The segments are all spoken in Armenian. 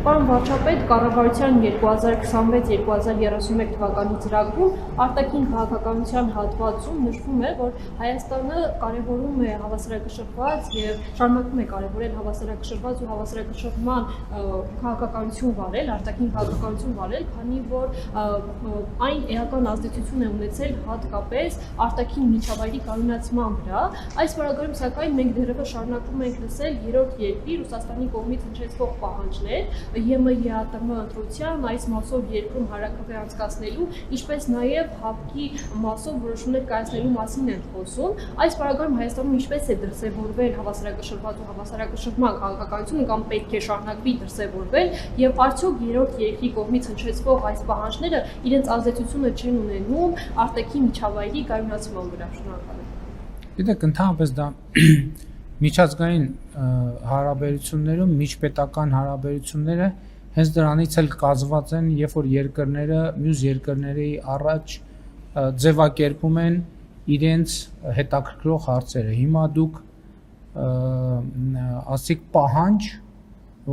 Պարոն վարչապետ, կառավարության 2026-2031 թվականի ծրագրում արտաքին քաղաքականության հատվածում նշվում է, որ Հայաստանը կարևորում է հավասարակշռված եւ շարունակում է կարևորել հավասարակշռված ու հավասարակշռման քաղաքականություն վարել, արտաքին քաղաքականություն վարել, քանի որ այն էական ազդեցություն է ունեցել հատկապես արտաքին միջավայրի կայունացման վրա։ Այս բaragարում սակայն մենք դեռևս շարունակում ենք լսել երրորդ երկրի Ռուսաստանի կողմից հնչեցվող պահանջներ ԵՄ-ԵԱՏՄ ընտրության այս մասով երկրում հարակավե անցկացնելու, ինչպես նաև ՀԱՊԿ-ի մասով որոշումներ կայացնելու մասին են խոսում։ Այս բaragարում Հայաստանում ինչպես է դրսևորվել հավասարակշռված ու հավասարակշռման քաղաքականությունը կամ պետք է շարունակվի դրսևորվել եւ արդյոք երրորդ երկրի կողմից հնչեցվող այս պահանջները իրենց ազդեցությունը չեն ունենում արտաքին միջավայրի կայունացման վրա։ Շնորհակալ եմ։ Գիտեք, ընդհանրապես դա միջազգային հարաբերություններում միջպետական հարաբերությունները հենց դրանից էլ կազմված են, երբ որ երկրները մյուս երկրների առաջ ձևակերպում են իրենց հետաքրքրող հարցերը։ Հիմա դուք ասիկ պահանջ,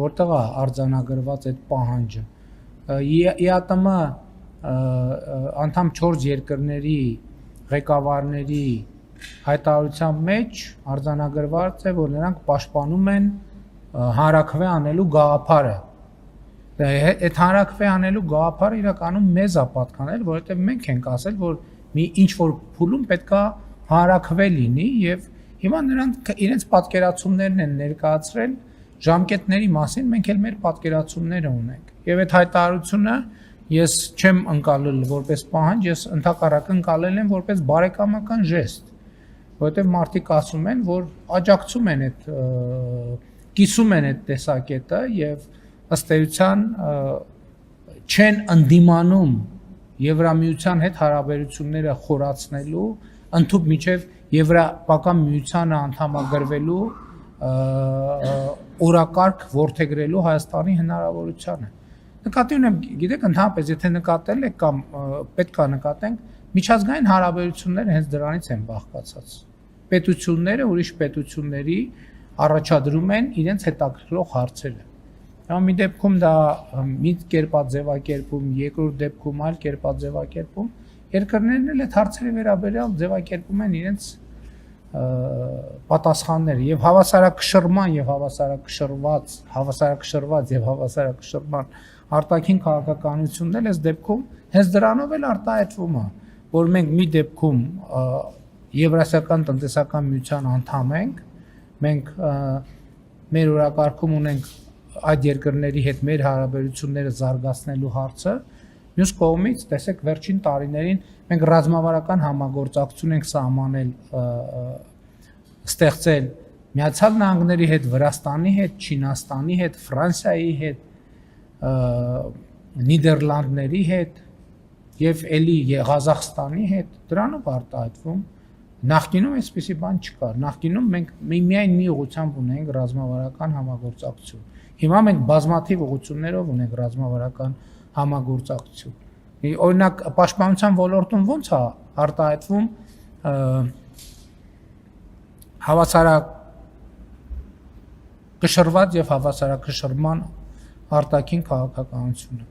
որտեղ է արձանագրված այդ պահանջը։ ԵԱՏՄ անդամ 4 երկրների ղեկավարների հայտարարության մեջ արձանագրված է, որ նրանք պաշտպանում են հանրաքվե անելու գաղափարը։ Այդ հանրաքվե անելու գաղափարը իրականում մեզ է պատկանել, որովհետև մենք ենք ասել, որ մի ինչ-որ փուլում պետքա հանրաքվե լինի եւ հիմա նրանք իրենց պատկերացումներն են ներկայացրել ժամկետների մասին, մենք էլ մեր պատկերացումները ունենք։ Եվ այդ հայտարարությունը ես չեմ ընկալել որպես պահանջ, ես ընդհակառակը ընկալել եմ որպես բարեկամական ժեստ, որովհետև մարդիկ ասում են, որ աջակցում են այդ կիսում են այդ տեսակետը եւ ըստ էության չեն ընդդիմանում Եվրամիության հետ հարաբերությունները խորացնելու, ընդհանուր միջև Եվրոպական միությանը անդամագրվելու օրակարգ որդեգրելու Հայաստանի հնարավորությանը։ Նկատի ունեմ, գիտեք, ընդհանրապես եթե նկատել եք կամ պետք է նկատենք, միջազգային հարաբերությունները հենց դրանից են բաղկացած։ Պետությունները ուրիշ պետությունների առաջադրում են իրենց հետաքրքրող հարցերը։ Մի դեպքում դա մի կերպած ձևակերպում, երկրորդ դեպքում այլ կերպած ձևակերպում, երկրներն էլ այդ հարցերի վերաբերյալ ձևակերպում են իրենց պատասխանները եւ հավասարակշռման եւ հավասարակշռված եւ հավասարակշռման արտաքին քաղաքականությունն էլ այս դեպքում հենց դրանով էլ արտահայտվում է, որ մենք մի դեպքում Եվրասիական տնտեսական միության անդամ ենք, մենք մեր օրակարգում ունենք այդ երկրների հետ մեր հարաբերությունները զարգացնելու հարցը, մյուս կողմից տեսեք վերջին տարիներին մենք ռազմավարական համագործակցություն ենք սահմանել, ստեղծել Միացյալ Նահանգների հետ, Վրաստանի հետ, Չինաստանի հետ, Ֆրանսիայի հետ, Նիդերլանդների հետ եւ էլի Ղազախստանի հետ, դրանով արտահայտվում։ Նախկինում այսպիսի բան չկար։ Նախկինում մենք միայն մի ուղղությամբ ունենք ռազմավարական համագործակցություն։ Հիմա մենք բազմաթիվ ուղղություններով ունենք ռազմավարական համագործակցություն։ Օրինակ պաշտպանության ոլորտում ո՞նց է արտահայտվում հավասարակշռված եւ հավասարակշռման արտաքին քաղաքականությունը։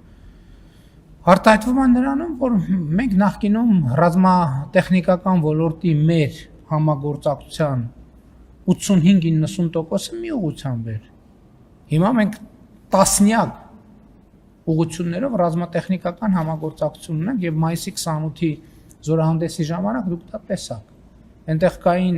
Արտահայտվում է նրանում, որ մենք նախկինում ռազմատեխնիկական ոլորտի մեր համագործակցության 85-90%-ը մի ուղղությամբ էր։ Հիմա մենք տասնյակ ուղղություններով ռազմատեխնիկական համագործակցություն ունենք եւ մայիսի 28-ի զորահանդեսի ժամանակ դուք դա տեսաք։ Այնտեղ կային,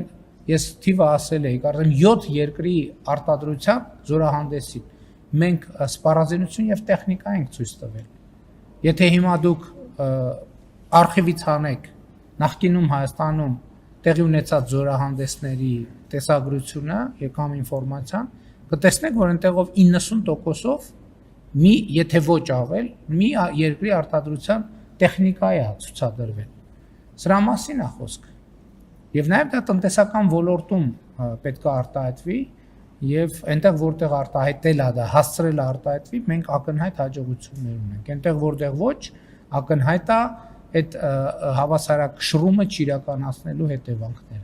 ես թիվը ասել էի, կարծեմ 7 երկրի արտադրությամբ զորահանդեսին մենք սպառազինություն եւ տեխնիկա ենք ցույց տվել։ Եթե հիմա դուք արխիվից հանեք նախկինում Հայաստանում տեղի ունեցած զորահանդեսների տեսագրությունը եկամ ինֆորմացիան, կտեսնեք, որ այնտեղով 90%-ով մի, եթե ոչ ավել, մի երկրի արտադրության տեխնիկա է ցուցադրվել։ Սրա մասին է խոսքը։ Եվ նաև դա տնտեսական ոլորտում պետք է արտահայտվի եւ այնտեղ որտեղ արտահայտել է դա, հասցրել է արտահայտվի, մենք ակնհայտ հաջողություններ ունենք։ Այնտեղ որտեղ ոչ, ակնհայտ է այդ հավասարակշռումը չիրականացնելու հետևանքները։